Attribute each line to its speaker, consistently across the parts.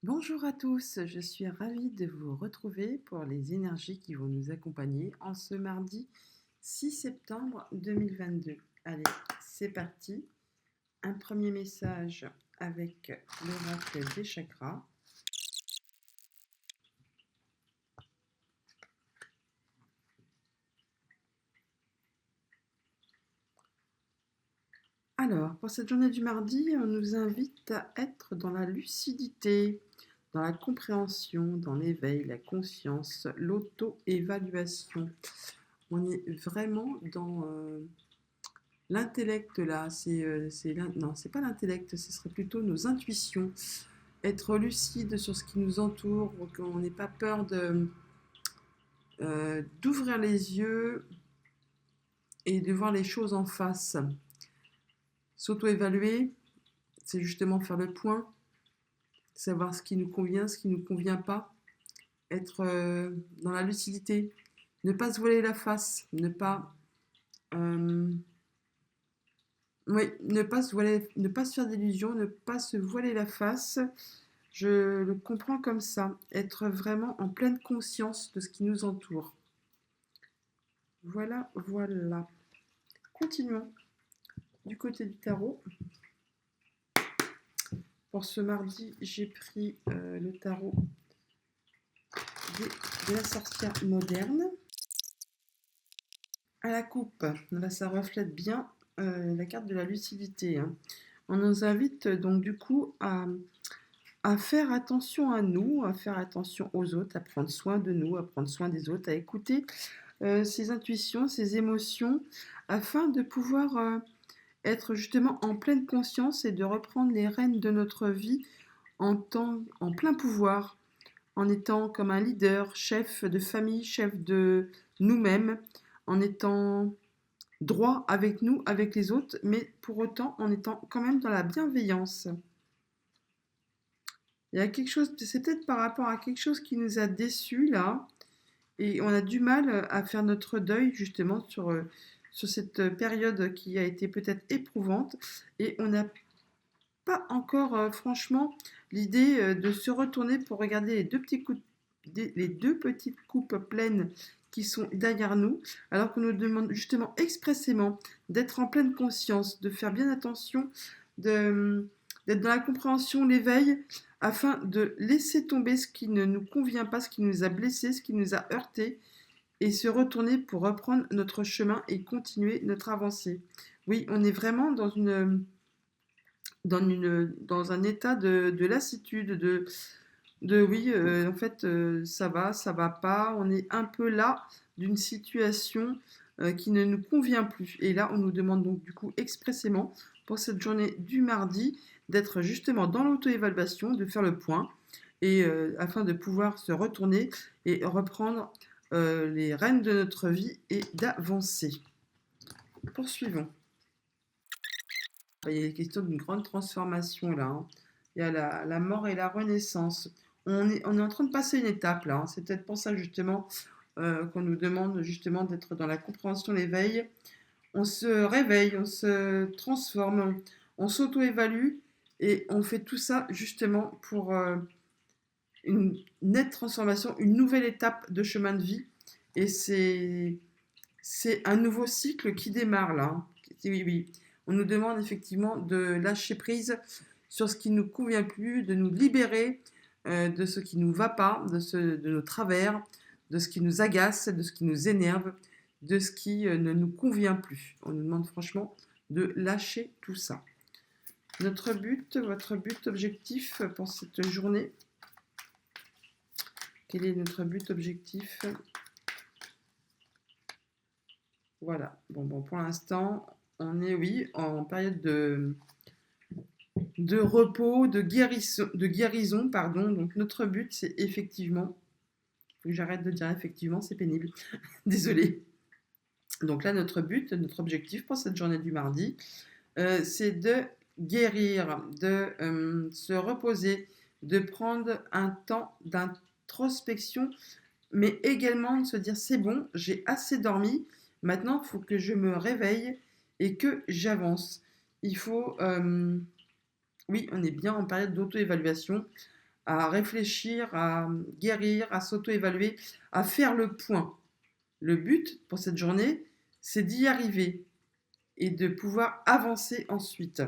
Speaker 1: Bonjour à tous, je suis ravie de vous retrouver pour les énergies qui vont nous accompagner en ce mardi 6 septembre 2022. Allez, c'est parti. Un premier message avec l'oracle des chakras. Alors, pour cette journée du mardi, on nous invite à être dans la lucidité, dans la compréhension, dans l'éveil, la conscience, l'auto-évaluation. On est vraiment dans l'intellect là, non, c'est pas l'intellect, ce serait plutôt nos intuitions. Être lucide sur ce qui nous entoure, qu'on n'ait pas peur d'ouvrir les yeux et de voir les choses en face. S'auto-évaluer, c'est justement faire le point, savoir ce qui nous convient, ce qui ne nous convient pas, être dans la lucidité, ne pas se voiler la face, euh, ne pas se voiler, ne pas se faire d'illusions, ne pas se voiler la face. Je le comprends comme ça, être vraiment en pleine conscience de ce qui nous entoure. Voilà, voilà. Continuons du côté du tarot. Pour ce mardi, j'ai pris le tarot de la sorcière moderne. À la coupe, là ça reflète bien la carte de la lucidité. On nous invite donc du coup à faire attention à nous, à faire attention aux autres, à prendre soin de nous, à prendre soin des autres, à écouter ses intuitions, ses émotions, afin de pouvoir être justement en pleine conscience et de reprendre les rênes de notre vie en plein pouvoir, en étant comme un leader, chef de famille, chef de nous-mêmes, en étant droit avec nous, avec les autres, mais pour autant en étant quand même dans la bienveillance. Il y a quelque chose, c'est peut-être par rapport à quelque chose qui nous a déçus là, et on a du mal à faire notre deuil justement sur cette période qui a été peut-être éprouvante, et on n'a pas encore franchement l'idée de se retourner pour regarder les deux petites coupes pleines qui sont derrière nous, alors qu'on nous demande justement expressément d'être en pleine conscience, de faire bien attention, d'être dans la compréhension, l'éveil, afin de laisser tomber ce qui ne nous convient pas, ce qui nous a blessés, ce qui nous a heurtés, et se retourner pour reprendre notre chemin et continuer notre avancée. Oui, on est vraiment dans un état de lassitude, oui, en fait, ça va pas, on est un peu là d'une situation qui ne nous convient plus. Et là, on nous demande donc du coup expressément pour cette journée du mardi d'être justement dans l'auto-évaluation, de faire le point, et afin de pouvoir se retourner et reprendre les rênes de notre vie et d'avancer. Poursuivons. Il y a question d'une grande transformation là. Il y a la mort et la renaissance. On est en train de passer une étape là. C'est peut-être pour ça justement qu'on nous demande justement d'être dans la compréhension, l'éveil. On se réveille, on se transforme, on s'auto-évalue et on fait tout ça justement pour une nette transformation, une nouvelle étape de chemin de vie. Et c'est un nouveau cycle qui démarre là. Oui, oui. On nous demande effectivement de lâcher prise sur ce qui ne nous convient plus, de nous libérer de ce qui ne nous va pas, de nos travers, de ce qui nous agace, de ce qui nous énerve, de ce qui ne nous convient plus. On nous demande franchement de lâcher tout ça. Notre but, votre but, objectif pour cette journée. Quel est notre but, objectif? Voilà. Bon, pour l'instant, on est, oui, en période de repos, de guérison, pardon. Donc notre but, c'est effectivement, faut que j'arrête de dire effectivement, c'est pénible. Désolée. Donc là, notre but, notre objectif pour cette journée du mardi, c'est de guérir, de se reposer, de prendre un temps d'introspection, mais également de se dire c'est bon, j'ai assez dormi, maintenant il faut que je me réveille et que j'avance. Il faut, oui, on est bien en période d'auto-évaluation, à réfléchir, à guérir, à s'auto-évaluer, à faire le point. Le but pour cette journée, c'est d'y arriver et de pouvoir avancer ensuite.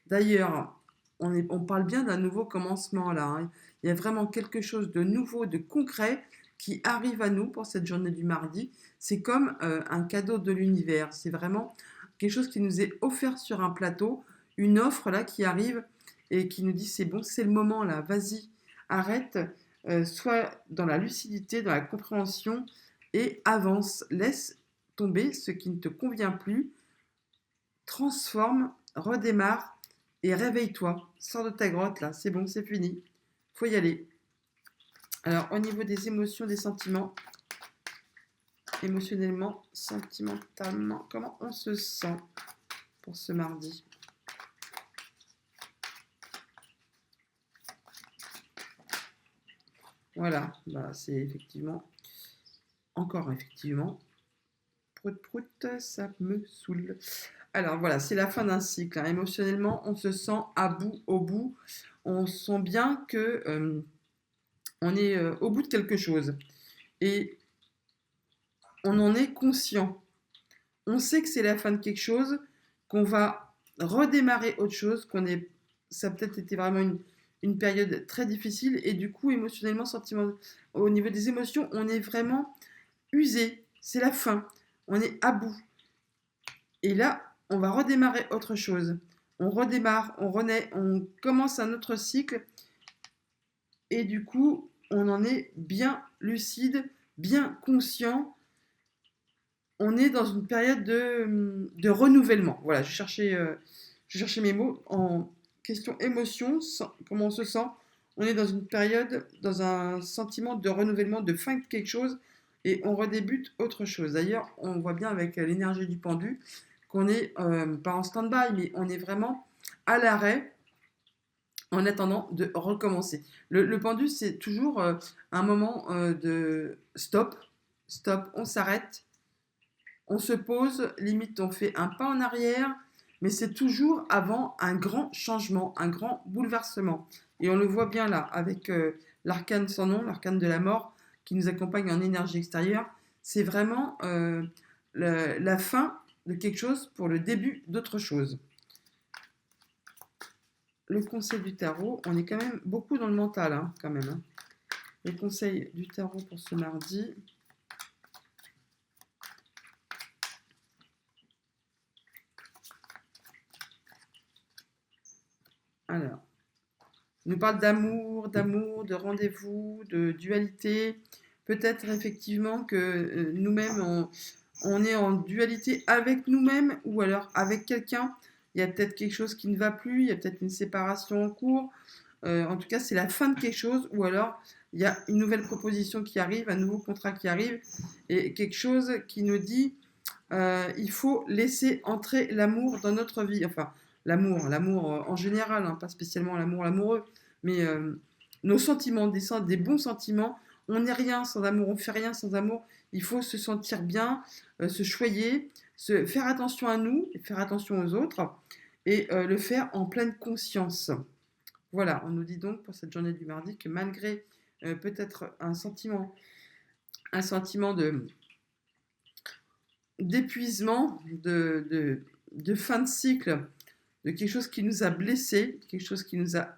Speaker 1: D'ailleurs, on parle bien d'un nouveau commencement là, hein. Il y a vraiment quelque chose de nouveau, de concret qui arrive à nous pour cette journée du mardi. C'est comme un cadeau de l'univers. C'est vraiment quelque chose qui nous est offert sur un plateau, une offre là qui arrive et qui nous dit c'est bon, c'est le moment là, vas-y, arrête, sois dans la lucidité, dans la compréhension et avance. Laisse tomber ce qui ne te convient plus, transforme, redémarre et réveille-toi. Sors de ta grotte là, c'est bon, c'est fini. Faut y aller. Alors, au niveau des émotions, des sentiments, émotionnellement, sentimentalement, comment on se sent pour ce mardi? Voilà, bah, c'est effectivement, encore effectivement, prout prout, ça me saoule. Alors voilà, c'est la fin d'un cycle, hein. Émotionnellement, on se sent à bout, au bout. On sent bien que on est au bout de quelque chose. Et on en est conscient. On sait que c'est la fin de quelque chose, qu'on va redémarrer autre chose, ça a peut-être été vraiment une période très difficile et du coup émotionnellement, au niveau des émotions, on est vraiment usé. C'est la fin. On est à bout. Et là, on va redémarrer autre chose. On redémarre, on renaît, on commence un autre cycle et du coup, on en est bien lucide, bien conscient. On est dans une période de renouvellement. Voilà, je cherchais mes mots. En question émotion, comment on se sent, on est dans une période, dans un sentiment de renouvellement, de fin de quelque chose, et on redébute autre chose. D'ailleurs, on voit bien avec l'énergie du pendu qu'on est pas en stand-by, mais on est vraiment à l'arrêt en attendant de recommencer. Le pendu, c'est toujours un moment de stop, stop, on s'arrête, on se pose, limite on fait un pas en arrière, mais c'est toujours avant un grand changement, un grand bouleversement. Et on le voit bien là, avec l'arcane sans nom, l'arcane de la mort, qui nous accompagne en énergie extérieure. C'est vraiment la fin de quelque chose pour le début d'autre chose. Le conseil du tarot, on est quand même beaucoup dans le mental, hein, quand même, hein. Le conseil du tarot pour ce mardi. Alors, il nous parle d'amour, de rendez-vous, de dualité. Peut-être effectivement que nous-mêmes, on est en dualité avec nous-mêmes ou alors avec quelqu'un. Il y a peut-être quelque chose qui ne va plus, il y a peut-être une séparation en cours. En tout cas, c'est la fin de quelque chose ou alors il y a une nouvelle proposition qui arrive, un nouveau contrat qui arrive et quelque chose qui nous dit il faut laisser entrer l'amour dans notre vie. Enfin, l'amour en général, hein, pas spécialement l'amour amoureux, mais nos sentiments, des bons sentiments. On n'est rien sans amour, on fait rien sans amour. Il faut se sentir bien, se choyer, faire attention à nous, faire attention aux autres et le faire en pleine conscience. Voilà, on nous dit donc pour cette journée du mardi que malgré peut-être un sentiment d'épuisement, de fin de cycle, de quelque chose qui nous a blessés, quelque chose qui nous a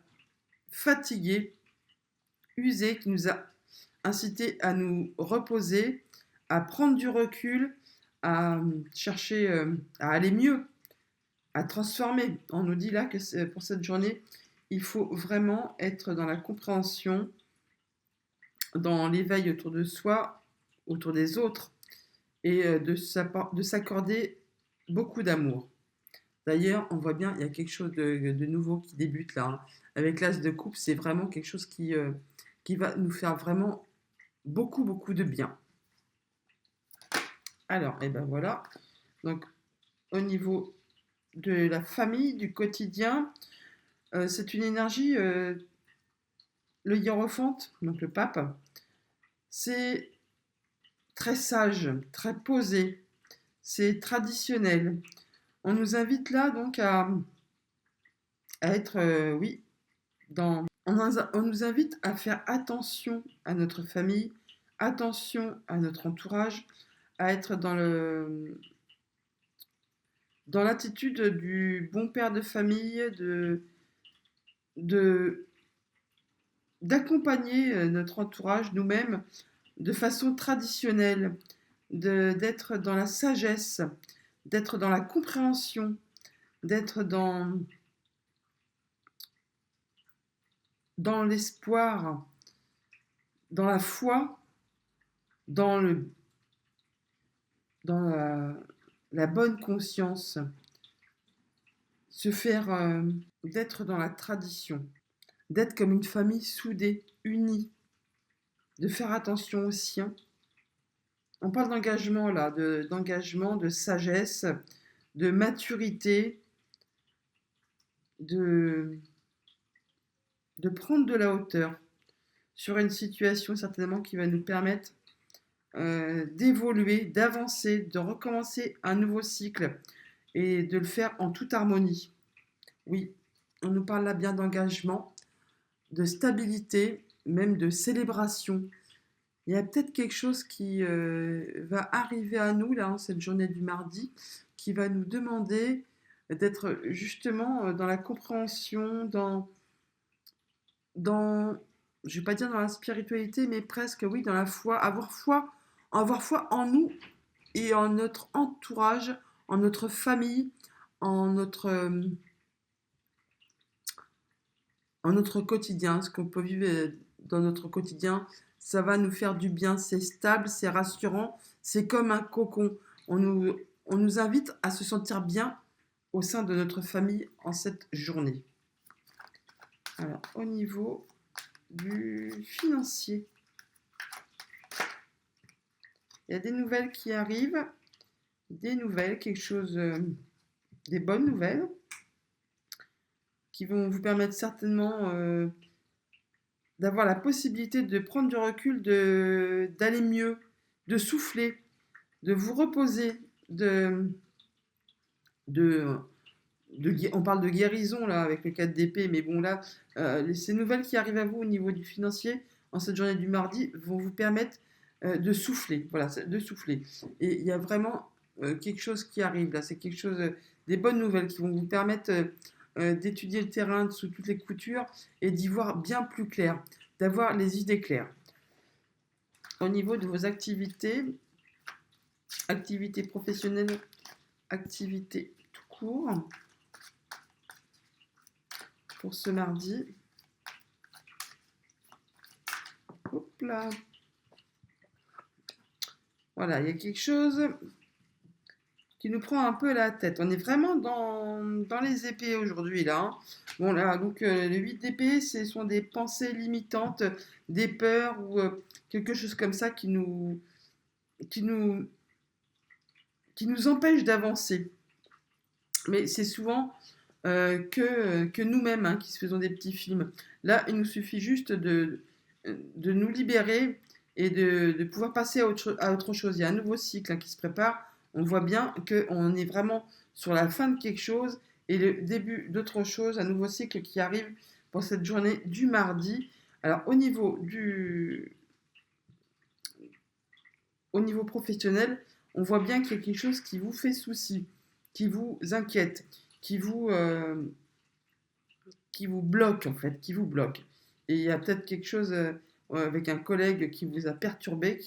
Speaker 1: fatigués, usés, qui nous a incités à nous reposer, à prendre du recul, à chercher à aller mieux, à transformer. On nous dit là que pour cette journée, il faut vraiment être dans la compréhension, dans l'éveil autour de soi, autour des autres, et de s'accorder beaucoup d'amour. D'ailleurs, on voit bien, il y a quelque chose de nouveau qui débute là, hein. Avec l'as de coupe, c'est vraiment quelque chose qui va nous faire vraiment beaucoup, beaucoup de bien. Alors, et ben voilà. Donc, au niveau de la famille, du quotidien, c'est une énergie, le hiérophante, donc le pape, c'est très sage, très posé, c'est traditionnel. On nous invite là donc à être, oui, dans On nous invite à faire attention à notre famille, attention à notre entourage, à être dans l'attitude du bon père de famille, de, d'accompagner notre entourage, nous-mêmes, de façon traditionnelle, d'être dans la sagesse, d'être dans la compréhension, d'être dans l'espoir, dans la foi, dans, le, dans la bonne conscience, se faire d'être dans la tradition, d'être comme une famille soudée, unie, de faire attention aux siens. On parle d'engagement là, d'engagement, de sagesse, de maturité, de, de prendre de la hauteur sur une situation certainement qui va nous permettre d'évoluer, d'avancer, de recommencer un nouveau cycle et de le faire en toute harmonie. Oui, on nous parle là bien d'engagement, de stabilité, même de célébration. Il y a peut-être quelque chose qui va arriver à nous là, cette journée du mardi, qui va nous demander d'être justement dans la compréhension, dans, je ne vais pas dire dans la spiritualité, mais presque oui, dans la foi, avoir foi en nous et en notre entourage, en notre famille, en notre, euh, en notre quotidien, ce qu'on peut vivre dans notre quotidien, ça va nous faire du bien, c'est stable, c'est rassurant, c'est comme un cocon. On nous, on nous invite à se sentir bien au sein de notre famille en cette journée. Alors, au niveau du financier, il y a des nouvelles qui arrivent, des nouvelles, quelque chose, des bonnes nouvelles qui vont vous permettre certainement d'avoir la possibilité de prendre du recul, d'aller mieux, de souffler, de vous reposer, de, on parle de guérison là avec le 4 d'épée, mais bon là, ces nouvelles qui arrivent à vous au niveau du financier en cette journée du mardi vont vous permettre de souffler, voilà, de souffler. Et il y a vraiment quelque chose qui arrive là, c'est quelque chose, des bonnes nouvelles qui vont vous permettre d'étudier le terrain sous toutes les coutures et d'y voir bien plus clair, d'avoir les idées claires. Au niveau de vos activités, activités professionnelles, activités tout court, pour ce mardi. Hop là. Voilà, il y a quelque chose qui nous prend un peu la tête. On est vraiment dans les épées aujourd'hui, là. Hein. Bon, là, donc, les 8 d'épée, ce sont des pensées limitantes, des peurs ou quelque chose comme ça qui nous, qui nous empêche d'avancer. Mais c'est souvent que nous-mêmes hein, qui se faisons des petits films. Là, il nous suffit juste de nous libérer et de pouvoir passer à autre chose. Il y a un nouveau cycle hein, qui se prépare. On voit bien qu'on est vraiment sur la fin de quelque chose et le début d'autre chose, un nouveau cycle qui arrive pour cette journée du mardi. Alors au niveau professionnel, on voit bien qu'il y a quelque chose qui vous fait souci, qui vous inquiète, qui vous bloque en fait, qui vous bloque. Et il y a peut-être quelque chose avec un collègue qui vous a perturbé,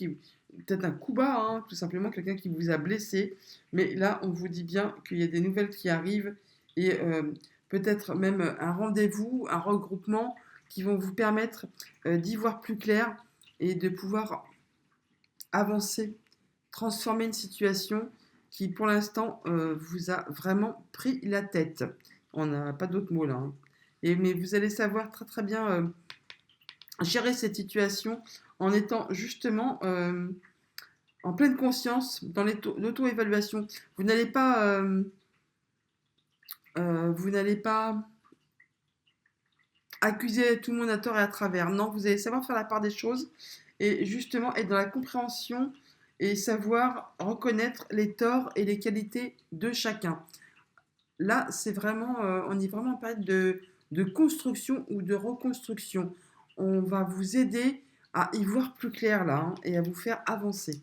Speaker 1: peut-être un coup bas, hein, tout simplement quelqu'un qui vous a blessé. Mais là, on vous dit bien qu'il y a des nouvelles qui arrivent et peut-être même un rendez-vous, un regroupement qui vont vous permettre d'y voir plus clair et de pouvoir avancer, transformer une situation qui, pour l'instant, vous a vraiment pris la tête. On n'a pas d'autre mot là. Hein. Mais vous allez savoir très très bien gérer cette situation en étant justement en pleine conscience dans l'auto-évaluation. Vous n'allez pas accuser tout le monde à tort et à travers. Non, vous allez savoir faire la part des choses et justement être dans la compréhension et savoir reconnaître les torts et les qualités de chacun. Là, c'est vraiment, on est vraiment en période de construction ou de reconstruction. On va vous aider à y voir plus clair là hein, et à vous faire avancer.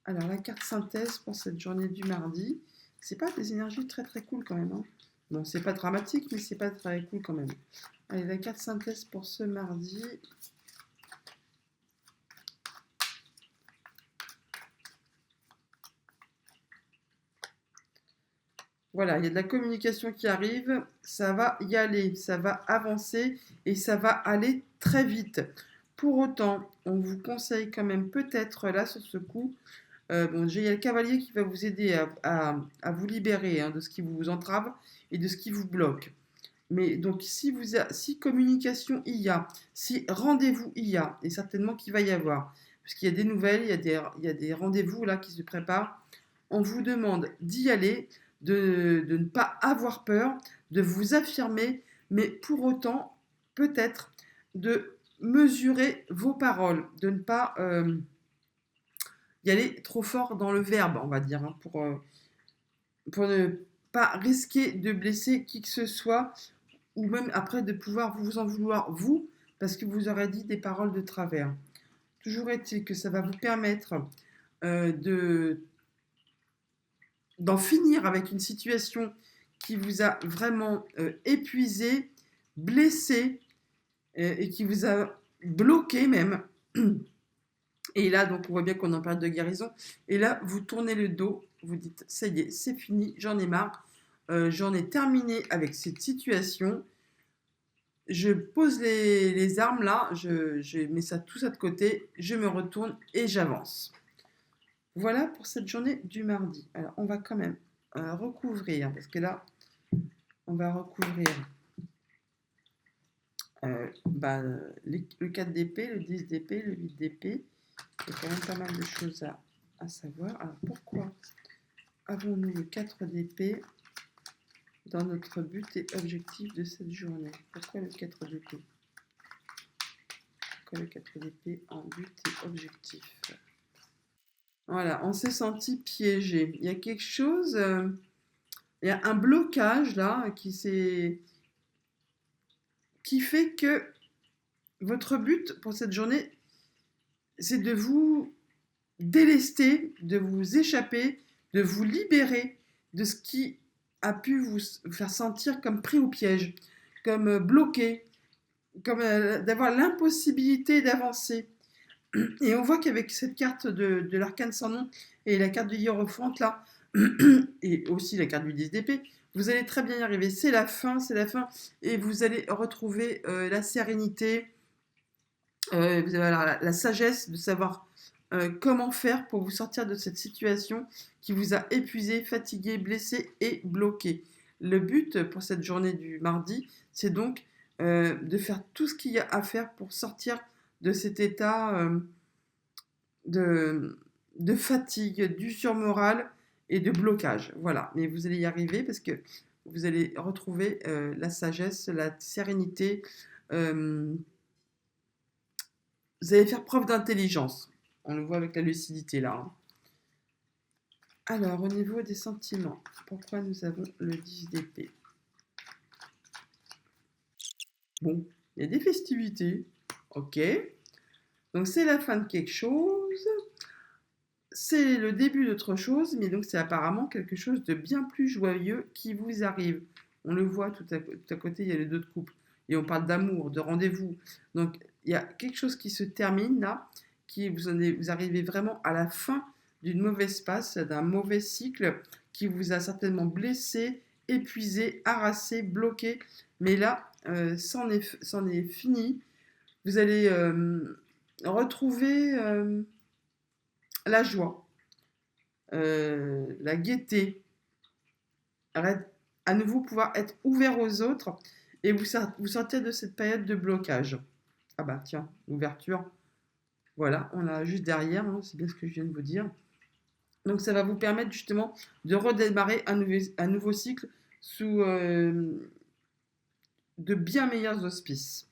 Speaker 1: Alors la carte synthèse pour cette journée du mardi, c'est pas des énergies très très cool quand même. Hein. Bon, c'est pas dramatique, mais c'est pas très cool quand même. Allez, la carte synthèse pour ce mardi. Voilà, il y a de la communication qui arrive, ça va y aller, ça va avancer et ça va aller très vite. Pour autant, on vous conseille quand même peut-être là sur ce coup, bon, déjà il y a le cavalier qui va vous aider à vous libérer hein, de ce qui vous entrave et de ce qui vous bloque. Mais donc si communication il y a, si rendez-vous il y a, et certainement qu'il va y avoir, parce qu'il y a des nouvelles, il y a des rendez-vous là qui se préparent, on vous demande d'y aller, de ne pas avoir peur, de vous affirmer, mais pour autant, peut-être, de mesurer vos paroles, de ne pas y aller trop fort dans le verbe, on va dire, hein, pour ne pas risquer de blesser qui que ce soit, ou même après de pouvoir vous en vouloir, vous, parce que vous aurez dit des paroles de travers. Toujours est-il que ça va vous permettre de d'en finir avec une situation qui vous a vraiment épuisé, blessé et qui vous a bloqué même. Et là, donc, on voit bien qu'on est en période de guérison. Et là, vous tournez le dos, vous dites, ça y est, c'est fini, j'en ai marre, j'en ai terminé avec cette situation. Je pose les armes là, je mets ça tout ça de côté, je me retourne et j'avance. Voilà pour cette journée du mardi. Alors, on va quand même recouvrir, parce que là, on va recouvrir le 4 d'épée, le 10 d'épée, le 8 d'épée. Il y a quand même pas mal de choses à savoir. Alors, pourquoi avons-nous le 4 d'épée dans notre but et objectif de cette journée? Pourquoi le 4 d'épée? Pourquoi le 4 d'épée en but et objectif? Voilà, on s'est senti piégé. Il y a quelque chose, il y a un blocage là qui fait que votre but pour cette journée, c'est de vous délester, de vous échapper, de vous libérer de ce qui a pu vous faire sentir comme pris au piège, comme bloqué, comme d'avoir l'impossibilité d'avancer. Et on voit qu'avec cette carte de l'arcane sans nom et la carte du hiérophante là, et aussi la carte du 10 d'épée, vous allez très bien y arriver. C'est la fin, et vous allez retrouver la sérénité, vous avez la sagesse de savoir comment faire pour vous sortir de cette situation qui vous a épuisé, fatigué, blessé et bloqué. Le but pour cette journée du mardi, c'est donc de faire tout ce qu'il y a à faire pour sortir de cet état de fatigue, du surmoral et de blocage. Voilà, mais vous allez y arriver parce que vous allez retrouver la sagesse, la sérénité. Vous allez faire preuve d'intelligence. On le voit avec la lucidité là. Hein. Alors, au niveau des sentiments, pourquoi nous avons le 10 d'épée? Bon, il y a des festivités. Ok. Donc, c'est la fin de quelque chose. C'est le début d'autre chose, mais donc c'est apparemment quelque chose de bien plus joyeux qui vous arrive. On le voit tout à côté, il y a les deux de coupe. Et on parle d'amour, de rendez-vous. Donc, il y a quelque chose qui se termine là, vous arrivez vraiment à la fin d'une mauvaise passe, d'un mauvais cycle qui vous a certainement blessé, épuisé, harassé, bloqué. Mais là, c'en est fini. Vous allez retrouver la joie, la gaieté, à nouveau pouvoir être ouvert aux autres et vous sortir de cette période de blocage. Ah bah tiens, ouverture. Voilà, on l'a juste derrière, hein, c'est bien ce que je viens de vous dire. Donc ça va vous permettre justement de redémarrer un nouveau cycle sous de bien meilleurs auspices.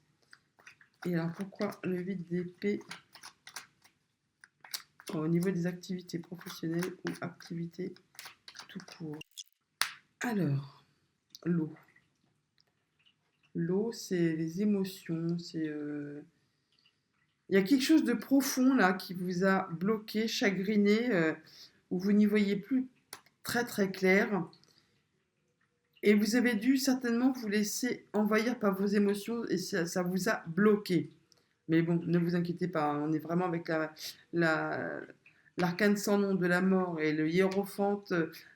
Speaker 1: Et alors pourquoi le 8 d'épée au niveau des activités professionnelles ou activités tout court? Alors, l'eau. L'eau, c'est les émotions, il y a quelque chose de profond là qui vous a bloqué, chagriné, où vous n'y voyez plus très très clair. Et vous avez dû certainement vous laisser envahir par vos émotions et ça vous a bloqué. Mais bon, ne vous inquiétez pas, on est vraiment avec la- l'arcane sans nom de la mort et le hiérophante,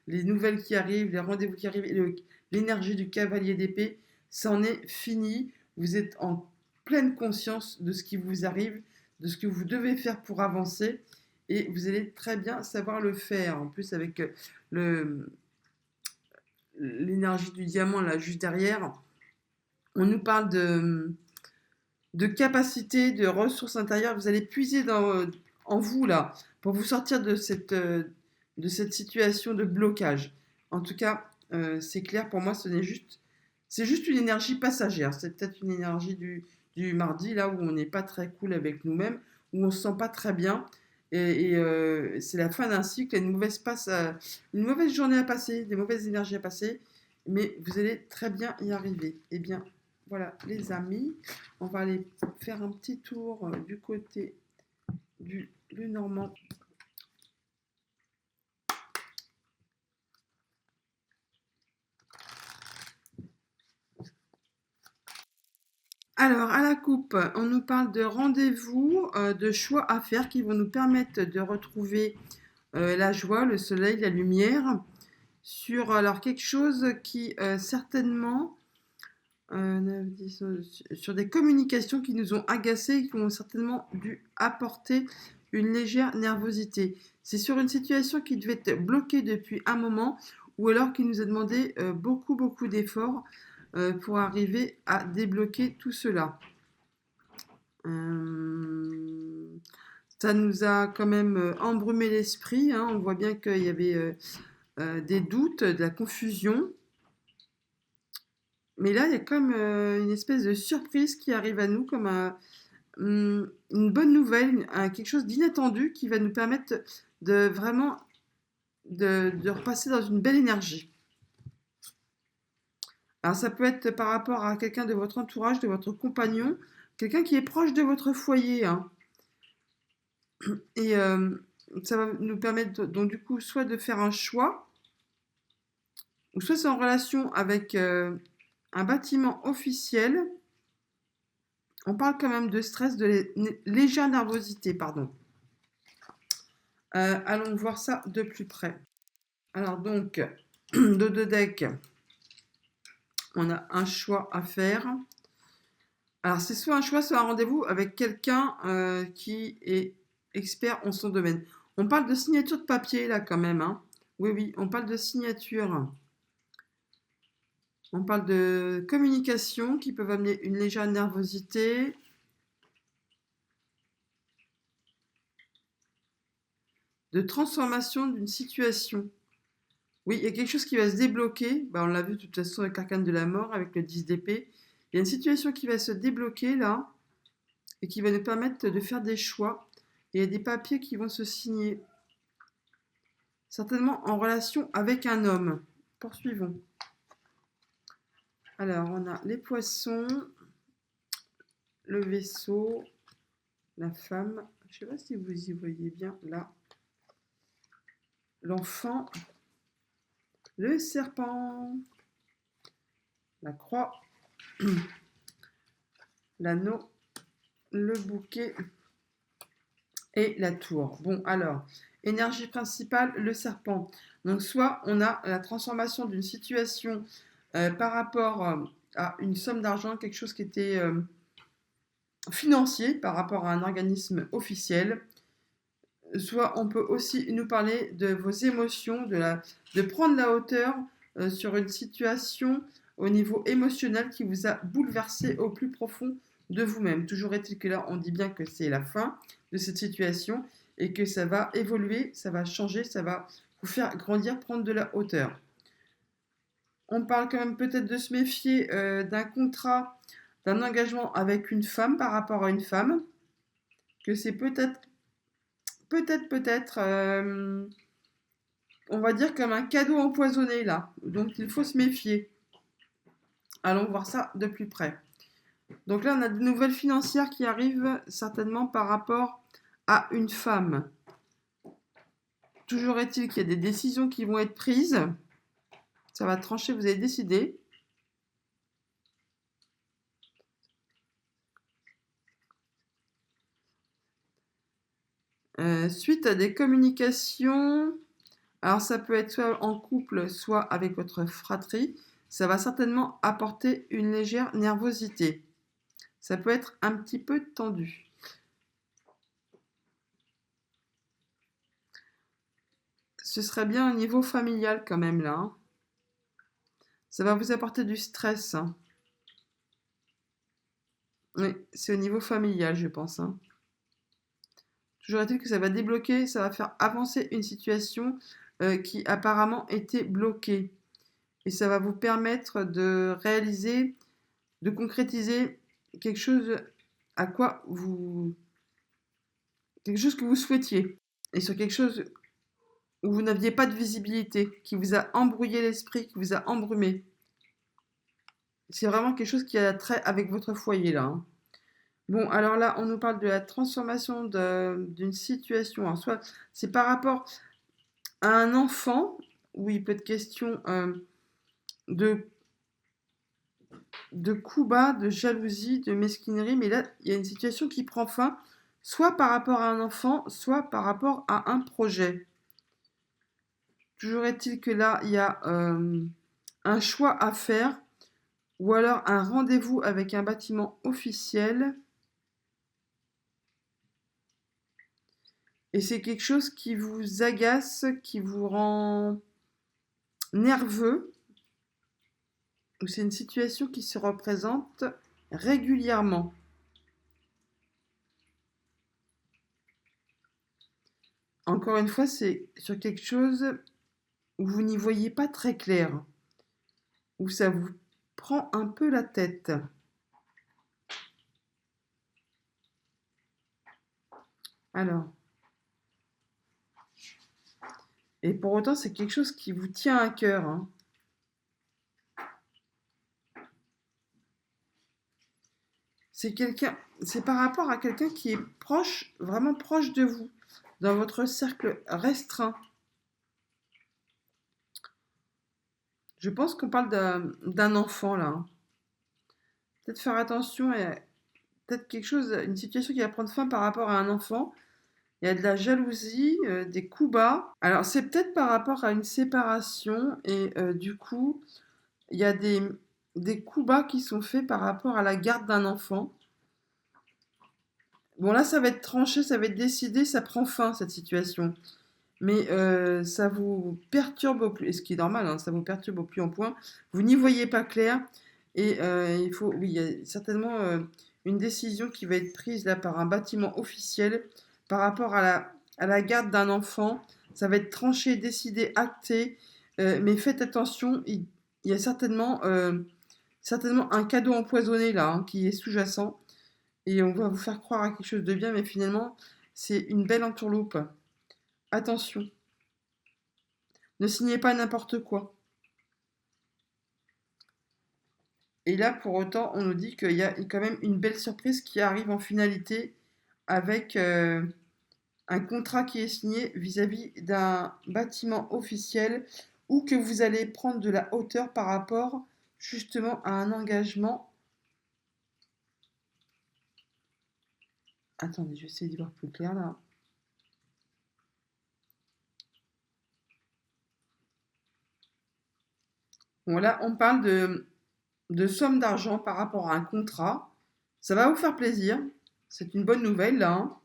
Speaker 1: les nouvelles qui arrivent, les rendez-vous qui arrivent, et l'énergie du cavalier d'épée, c'en est fini. Vous êtes en pleine conscience de ce qui vous arrive, de ce que vous devez faire pour avancer, et vous allez très bien savoir le faire. En plus, avec le, l'énergie du diamant là juste derrière, on nous parle de capacité, de ressources intérieures. Vous allez puiser en vous là pour vous sortir de cette situation de blocage. En tout cas, c'est clair pour moi, c'est juste une énergie passagère. C'est peut-être une énergie du mardi là où on n'est pas très cool avec nous-mêmes, où on se sent pas très bien. C'est la fin d'un cycle, une mauvaise journée à passer, des mauvaises énergies à passer, mais vous allez très bien y arriver. Eh bien, voilà, les amis, on va aller faire un petit tour du côté du Normand. Alors, à la coupe, on nous parle de rendez-vous, de choix à faire qui vont nous permettre de retrouver la joie, le soleil, la lumière, sur alors quelque chose qui certainement, 9, 10, sur des communications qui nous ont agacés, qui ont certainement dû apporter une légère nervosité. C'est sur une situation qui devait être bloquée depuis un moment, ou alors qui nous a demandé beaucoup, beaucoup d'efforts pour arriver à débloquer tout cela. Euh, Ça nous a quand même embrumé l'esprit, hein. On voit bien qu'il y avait des doutes, de la confusion. Mais là, il y a comme une espèce de surprise qui arrive à nous, comme une bonne nouvelle, quelque chose d'inattendu qui va nous permettre de vraiment de repasser dans une belle énergie. Alors ça peut être par rapport à quelqu'un de votre entourage, de votre compagnon, quelqu'un qui est proche de votre foyer, hein. Et ça va nous permettre donc du coup soit de faire un choix, ou soit c'est en relation avec un bâtiment officiel. On parle quand même de stress, de légère nervosité, pardon. Allons voir ça de plus près. Alors donc, de deux decks, on a un choix à faire. Alors c'est soit un choix, soit un rendez-vous avec quelqu'un qui est expert en son domaine. On parle de signature de papier là quand même, hein. Oui, oui, on parle de signature. On parle de communication qui peuvent amener une légère nervosité. De transformation d'une situation. Oui, il y a quelque chose qui va se débloquer. Bah, on l'a vu de toute façon avec l'arcane de la mort, avec le 10 d'épée. Il y a une situation qui va se débloquer là et qui va nous permettre de faire des choix. Et il y a des papiers qui vont se signer, certainement en relation avec un homme. Poursuivons. Alors, on a les poissons, le vaisseau, la femme. Je ne sais pas si vous y voyez bien là. L'enfant, le serpent, la croix, l'anneau, le bouquet et la tour. Bon, alors, énergie principale, le serpent. Donc, soit on a la transformation d'une situation par rapport à une somme d'argent, quelque chose qui était financier par rapport à un organisme officiel. Soit on peut aussi nous parler de vos émotions, de prendre la hauteur sur une situation au niveau émotionnel qui vous a bouleversé au plus profond de vous-même. Toujours est-il que là, on dit bien que c'est la fin de cette situation et que ça va évoluer, ça va changer, ça va vous faire grandir, prendre de la hauteur. On parle quand même peut-être de se méfier d'un contrat, d'un engagement avec une femme par rapport à une femme, que c'est peut-être, on va dire comme un cadeau empoisonné là. Donc il faut se méfier. Allons voir ça de plus près. Donc là, on a des nouvelles financières qui arrivent certainement par rapport à une femme. Toujours est-il qu'il y a des décisions qui vont être prises. Ça va trancher, vous avez décidé. Suite à des communications, alors ça peut être soit en couple, soit avec votre fratrie, ça va certainement apporter une légère nervosité. Ça peut être un petit peu tendu. Ce serait bien au niveau familial quand même là, hein. Ça va vous apporter du stress, hein. Oui, c'est au niveau familial, je pense, hein. Toujours est-il que ça va débloquer, ça va faire avancer une situation qui apparemment était bloquée. Et ça va vous permettre de réaliser, de concrétiser quelque chose à quoi vous, quelque chose que vous souhaitiez. Et sur quelque chose où vous n'aviez pas de visibilité, qui vous a embrouillé l'esprit, qui vous a embrumé. C'est vraiment quelque chose qui a trait avec votre foyer là, hein. Bon, alors là, on nous parle de la transformation d'une situation. Alors, soit c'est par rapport à un enfant, où il peut être question de, de coups bas, de jalousie, de mesquinerie, mais là, il y a une situation qui prend fin, soit par rapport à un enfant, soit par rapport à un projet. Toujours est-il que là, il y a un choix à faire, ou alors un rendez-vous avec un bâtiment officiel. Et c'est quelque chose qui vous agace, qui vous rend nerveux, ou c'est une situation qui se représente régulièrement. Encore une fois, c'est sur quelque chose où vous n'y voyez pas très clair, où ça vous prend un peu la tête. Alors, et pour autant, c'est quelque chose qui vous tient à cœur, hein. C'est par rapport à quelqu'un qui est proche, vraiment proche de vous, dans votre cercle restreint. Je pense qu'on parle d'un enfant là, hein. Peut-être faire attention et peut-être quelque chose, une situation qui va prendre fin par rapport à un enfant. Il y a de la jalousie, des coups bas. Alors c'est peut-être par rapport à une séparation et du coup, il y a des coups bas qui sont faits par rapport à la garde d'un enfant. Bon là, ça va être tranché, ça va être décidé, ça prend fin cette situation. Mais ça vous perturbe au plus, et ce qui est normal, hein, ça vous perturbe au plus en point. Vous n'y voyez pas clair et oui, il y a certainement une décision qui va être prise là par un bâtiment officiel par rapport à la garde d'un enfant. Ça va être tranché, décidé, acté, mais faites attention, il y a certainement un cadeau empoisonné là, hein, qui est sous-jacent et on va vous faire croire à quelque chose de bien, mais finalement c'est une belle entourloupe. Attention. Ne signez pas n'importe quoi. Et là, pour autant, on nous dit qu'il y a quand même une belle surprise qui arrive en finalité avec un contrat qui est signé vis-à-vis d'un bâtiment officiel ou que vous allez prendre de la hauteur par rapport justement à un engagement. Attendez, je vais essayer d'y voir plus clair là. Bon, là, on parle de somme d'argent par rapport à un contrat. Ça va vous faire plaisir. C'est une bonne nouvelle là, hein.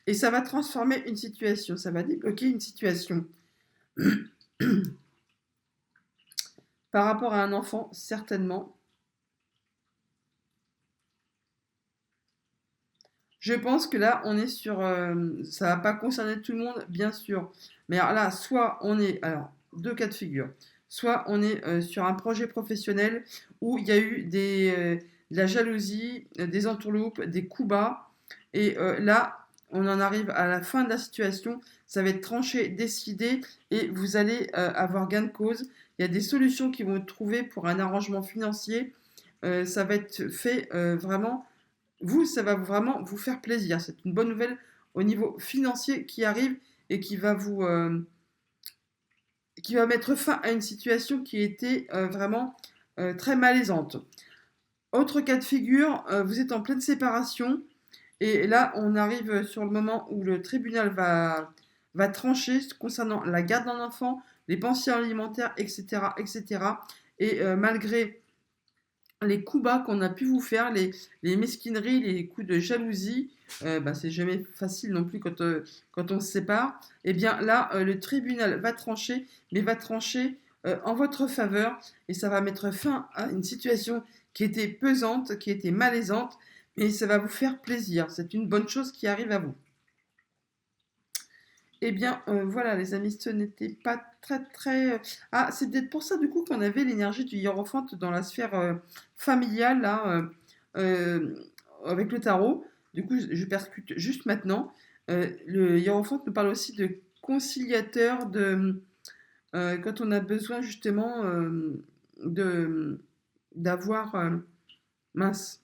Speaker 1: Et ça va transformer une situation, ça va débloquer une situation. Par rapport à un enfant, certainement. Je pense que là, on est sur... ça va pas concerner tout le monde, bien sûr. Mais alors là, soit on est... Alors, deux cas de figure. Soit on est sur un projet professionnel où il y a eu de la jalousie, des entourloupes, des coups bas. Et là, on en arrive à la fin de la situation, ça va être tranché, décidé, et vous allez avoir gain de cause. Il y a des solutions qui vont être trouvées pour un arrangement financier. Ça va être fait vraiment, vous, ça va vraiment vous faire plaisir. C'est une bonne nouvelle au niveau financier qui arrive et qui va mettre fin à une situation qui était vraiment très malaisante. Autre cas de figure, vous êtes en pleine séparation et là on arrive sur le moment où le tribunal va trancher concernant la garde d'un enfant, les pensions alimentaires, etc. etc. Et malgré les coups bas qu'on a pu vous faire, les mesquineries, les coups de jalousie, c'est jamais facile non plus quand on se sépare, et bien là, le tribunal va trancher, mais va trancher en votre faveur, et ça va mettre fin à une situation qui était pesante, qui était malaisante, mais ça va vous faire plaisir. C'est une bonne chose qui arrive à vous. Eh bien, voilà, les amis, ce n'était pas très, très. Ah, c'est peut-être pour ça, du coup, qu'on avait l'énergie du hiérophante dans la sphère familiale, là, euh, avec le tarot. Du coup, je percute juste maintenant. Le hiérophante nous parle aussi de conciliateur, quand on a besoin, justement, de d'avoir. Mince,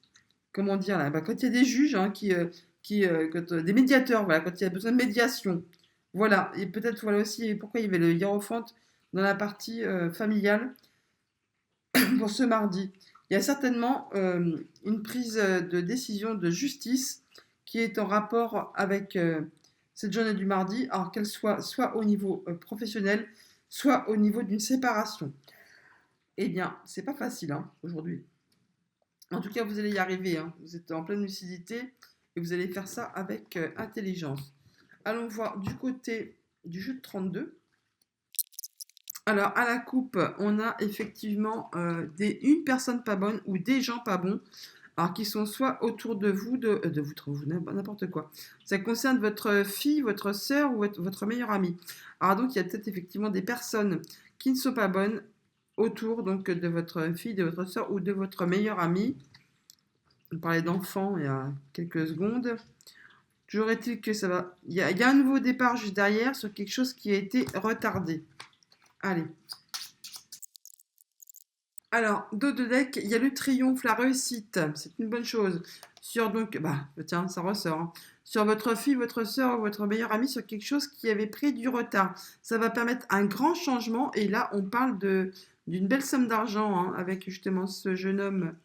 Speaker 1: comment dire là? Quand il y a des juges hein, des médiateurs, voilà, quand il y a besoin de médiation. Voilà, et peut-être voilà aussi pourquoi il y avait le hiérophante dans la partie familiale pour ce mardi. Il y a certainement une prise de décision de justice qui est en rapport avec cette journée du mardi, alors qu'elle soit au niveau professionnel, soit au niveau d'une séparation. Eh bien, c'est pas facile hein, aujourd'hui. En tout cas, vous allez y arriver. Hein. Vous êtes en pleine lucidité et vous allez faire ça avec intelligence. Allons voir du côté du jeu de 32. Alors, à la coupe, on a effectivement une personne pas bonne ou des gens pas bons. Alors, qui sont soit autour de vous, de vous, n'importe quoi. Ça concerne votre fille, votre sœur ou votre meilleure amie. Alors, donc, il y a peut-être effectivement des personnes qui ne sont pas bonnes autour donc, de votre fille, de votre sœur ou de votre meilleure amie. On parlait d'enfants il y a quelques secondes. Toujours est-il que ça va. Il y a un nouveau départ juste derrière sur quelque chose qui a été retardé. Allez. Alors, dos de deck, il y a le triomphe, la réussite. C'est une bonne chose. Sur donc, tiens, ça ressort. Hein. Sur votre fille, votre soeur ou votre meilleure amie, sur quelque chose qui avait pris du retard. Ça va permettre un grand changement. Et là, on parle d'une belle somme d'argent hein, avec justement ce jeune homme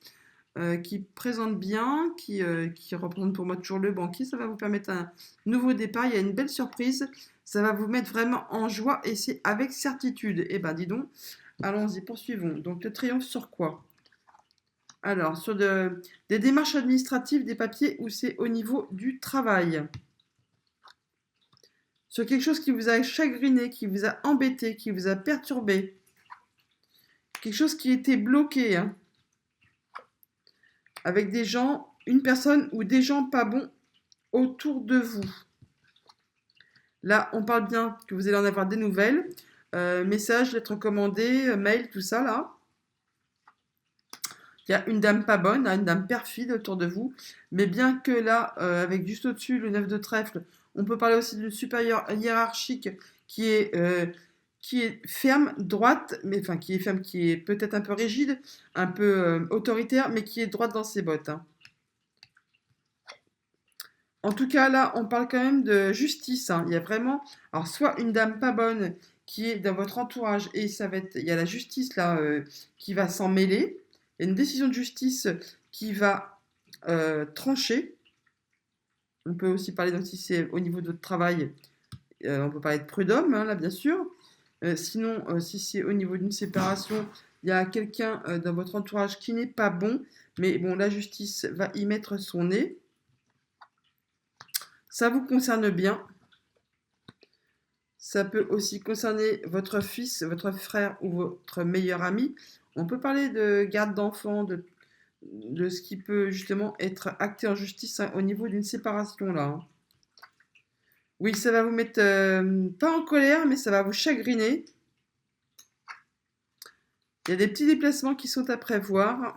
Speaker 1: qui présente bien, qui représente pour moi toujours le banquier. Ça va vous permettre un nouveau départ. Il y a une belle surprise. Ça va vous mettre vraiment en joie et c'est avec certitude. Eh ben, dis donc, allons-y, poursuivons. Donc, le triomphe sur quoi? Alors, sur des démarches administratives, des papiers où c'est au niveau du travail. Sur quelque chose qui vous a chagriné, qui vous a embêté, qui vous a perturbé. Quelque chose qui était bloqué. Hein. Avec des gens, une personne ou des gens pas bons autour de vous. Là, on parle bien que vous allez en avoir des nouvelles. Messages, lettres commandées, mails, tout ça là. Il y a une dame pas bonne, une dame perfide autour de vous. Mais bien que là, avec juste au-dessus le 9 de trèfle, on peut parler aussi d'une supérieure hiérarchique qui est ferme, droite, mais enfin qui est ferme, qui est peut-être un peu rigide, un peu autoritaire, mais qui est droite dans ses bottes. Hein. En tout cas, là, on parle quand même de justice. Hein. Il y a vraiment, alors soit une dame pas bonne qui est dans votre entourage et ça va être, il y a la justice là qui va s'en mêler. Il y a une décision de justice qui va trancher. On peut aussi parler donc si c'est au niveau de votre travail, on peut parler de prud'homme hein, là bien sûr. Sinon, si c'est au niveau d'une séparation, il y a quelqu'un dans votre entourage qui n'est pas bon, mais bon, la justice va y mettre son nez. Ça vous concerne bien. Ça peut aussi concerner votre fils, votre frère ou votre meilleur ami. On peut parler de garde d'enfants, de ce qui peut justement être acté en justice hein, au niveau d'une séparation là. Hein. Oui, ça va vous mettre pas en colère, mais ça va vous chagriner. Il y a des petits déplacements qui sont à prévoir.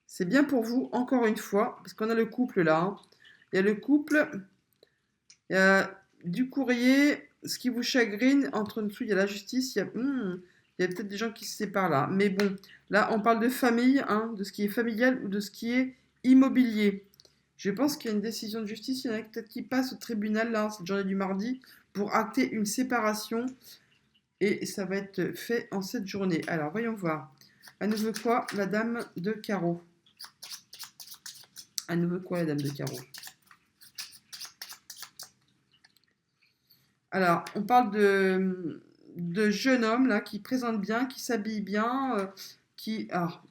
Speaker 1: C'est bien pour vous, encore une fois, parce qu'on a le couple là. Hein. Il y a le couple Euh, du courrier, ce qui vous chagrine, entre dessous, il y a la justice, il y a peut-être des gens qui se séparent là. Mais bon, là, on parle de famille, hein, de ce qui est familial ou de ce qui est immobilier. Je pense qu'il y a une décision de justice, il y en a peut-être qui passent au tribunal, là, cette journée du mardi, pour acter une séparation. Et ça va être fait en cette journée. Alors, voyons voir. À nouveau quoi, la dame de carreau? À nouveau quoi, la dame de carreau? Alors, on parle de jeunes hommes là qui présentent bien, qui s'habillent bien, qui. Alors,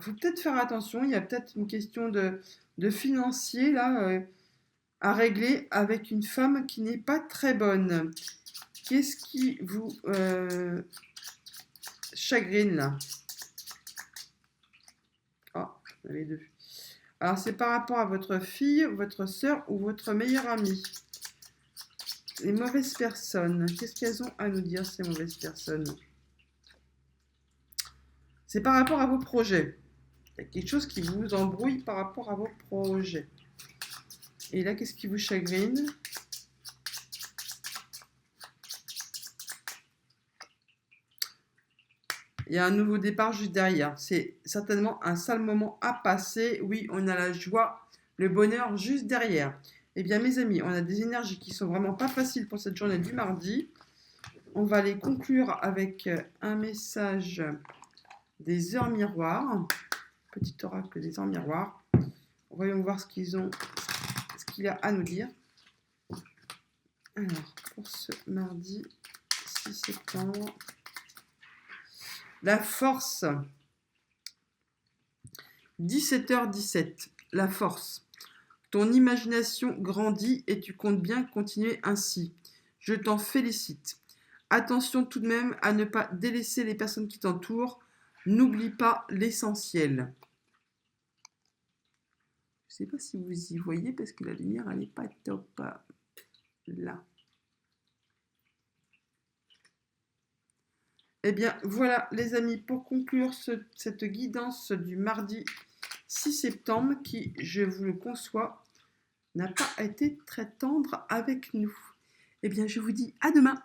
Speaker 1: faut peut-être faire attention. Il y a peut-être une question de financier là à régler avec une femme qui n'est pas très bonne. Qu'est-ce qui vous chagrine là? Ah, vous avez deux. Alors, c'est par rapport à votre fille, votre sœur ou votre meilleure amie. Les mauvaises personnes, qu'est-ce qu'elles ont à nous dire, ces mauvaises personnes? C'est par rapport à vos projets. Il y a quelque chose qui vous embrouille par rapport à vos projets. Et là, qu'est-ce qui vous chagrine? Il y a un nouveau départ juste derrière. C'est certainement un sale moment à passer. Oui, on a la joie, le bonheur juste derrière. Eh bien, mes amis, on a des énergies qui sont vraiment pas faciles pour cette journée du mardi. On va les conclure avec un message des heures miroirs. Petit oracle des heures miroirs. Voyons voir ce qu'il a à nous dire. Alors, pour ce mardi 6 septembre, la force, 17h17, la force. Ton imagination grandit et tu comptes bien continuer ainsi. Je t'en félicite. Attention tout de même à ne pas délaisser les personnes qui t'entourent. N'oublie pas l'essentiel. Je ne sais pas si vous y voyez parce que la lumière, elle n'est pas top là. Eh bien, voilà, les amis, pour conclure cette guidance du mardi 6 septembre, qui, je vous le conçois, n'a pas été très tendre avec nous. Eh bien, je vous dis à demain.